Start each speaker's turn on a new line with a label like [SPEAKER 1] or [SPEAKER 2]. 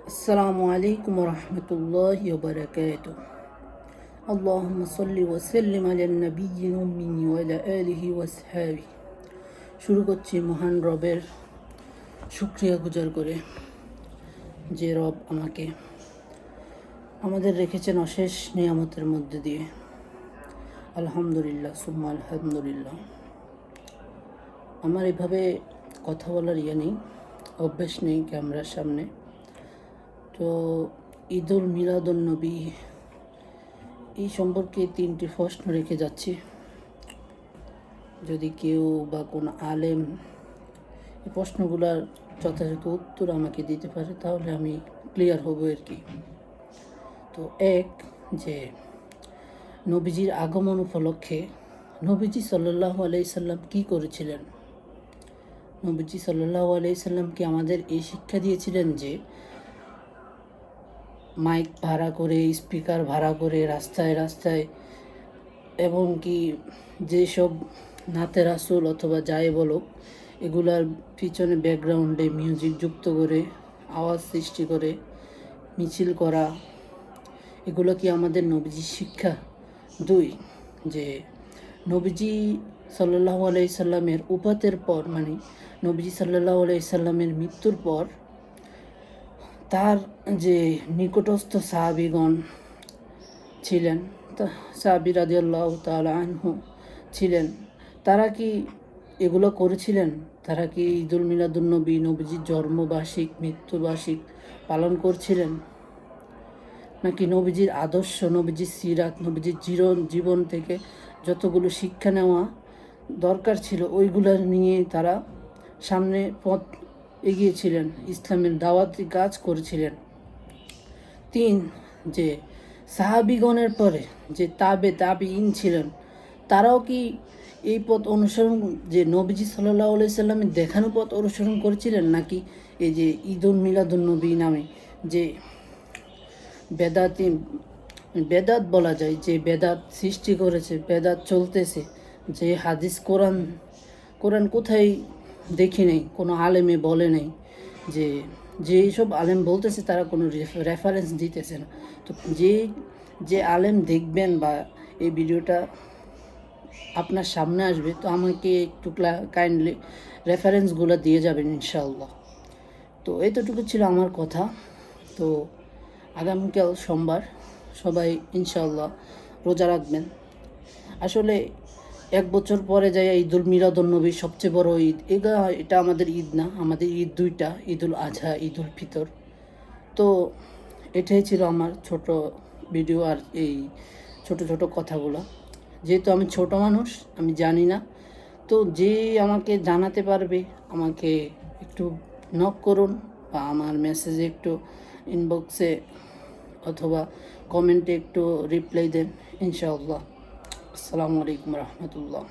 [SPEAKER 1] السلام عليكم ورحمة الله وبركاته. اللهم صل وسلم على النبي الأمي وعلى آله وصحبه। শুরু করছি মহান রবের শুকরিয়া গুজার করে, যে রব আমাদের রেখেছেন অশেষ নিয়ামতের মধ্যে দিয়ে। আলহামদুলিল্লাহ সুম্মা আলহামদুলিল্লাহ। আমার এভাবে কথা বলার নেই, অভ্যেস নেই ক্যামেরার সামনে। তো ঈদুল মিলাদুন নবী এই সম্পর্কে 3টি প্রশ্ন রেখে যাচ্ছি। যদি কেউ বা কোনো আলেম এই প্রশ্নগুলোর যথাযথ উত্তর আমাকে দিতে পারে তাহলে আমি ক্লিয়ার হব আর কি। তো এক, যে নবীজির আগমন উপলক্ষে নবীজি সাল্লাল্লাহু আলাইহি সাল্লাম কী করেছিলেন? নবীজি সাল্লাল্লাহু আলাইহি সাল্লাম কি আমাদের এই শিক্ষা দিয়েছিলেন যে মাইক ভাড়া করে, স্পিকার ভাড়া করে রাস্তায় রাস্তায়, এবং কি যেসব নাতে রাসুল অথবা যাই বলো এগুলার পিছনে ব্যাকগ্রাউন্ডে মিউজিক যুক্ত করে আওয়াজ সৃষ্টি করে মিছিল করা, এগুলো কি আমাদের নবীজির শিক্ষা? 2, যে নবীজি সাল্লাল্লাহু আলাইহি সাল্লামের উপাতের পর, মানে নবীজি সাল্লাল্লাহু আলাইহি সাল্লামের মৃত্যুর পর তার যে নিকটস্থ সাহাবীগণ ছিলেন, সাহাবী রাদিয়াল্লাহু তাআলা আনহু ছিলেন, তারা কি এগুলো করেছিলেন? তারা কি ঈদুল মিলাদুন নবী, নবীজির জন্মবার্ষিক, মৃত্যুবার্ষিক পালন করছিলেন? নাকি নবীজির আদর্শ, নবীজির সিরাত, নবীজির জীবন থেকে যতগুলো শিক্ষা নেওয়া দরকার ছিল ওইগুলো নিয়ে তারা সামনে পথ এগিয়েছিলেন, ইসলামের দাওয়াতি কাজ করেছিলেন? 3, যে সাহাবীগণের পরে যে তাবেঈন ছিলেন, তারাও কি এই পথ অনুসরণ, যে নবীজি সাল্লাল্লাহু আলাইহি সাল্লামের দেখানো পথ অনুসরণ করেছিলেন? নাকি এই যে ঈদুল মিলাদুন নবী নামে যে বেদাত বলা যায়, যে বেদাত সৃষ্টি করেছে, বেদাত চলতেছে, যে হাদিস কোরআন কোথায় দেখি নেই, কোনো আলেমে বলে নেই, যেসব আলেম বলতেছে তারা কোনো রেফারেন্স দিতেছে না। তো যে আলেম দেখবেন বা এই ভিডিওটা আপনার সামনে আসবে, তো আমাকে একটু কাইন্ডলি রেফারেন্সগুলো দিয়ে যাবেন ইনশাআল্লাহ। তো এতটুকু ছিল আমার কথা। তো আগামীকাল সোমবার সবাই ইনশাআল্লাহ রোজা রাখবেন। আসলে 1 বছর পরে যায় ঈদুল মিলাদুন নবী, সবচেয়ে বড় ঈদ। এটা আমাদের ঈদ না, আমাদের ঈদ 2টা, ঈদুল আজহা, ঈদুল ফিতর। তো এটাই ছিল আমার ছোট ভিডিও আর এই ছোট ছোট কথাগুলো। যেহেতু আমি ছোট মানুষ, আমি জানি না, তো যে আমাকে জানাতে পারবে আমাকে একটু নক করুন বা আমার মেসেজে একটু ইনবক্সে অথবা কমেন্টে একটু রিপ্লাই দেন ইনশাআল্লাহ। আসসালামু আলাইকুম রহমতুল্লাহ।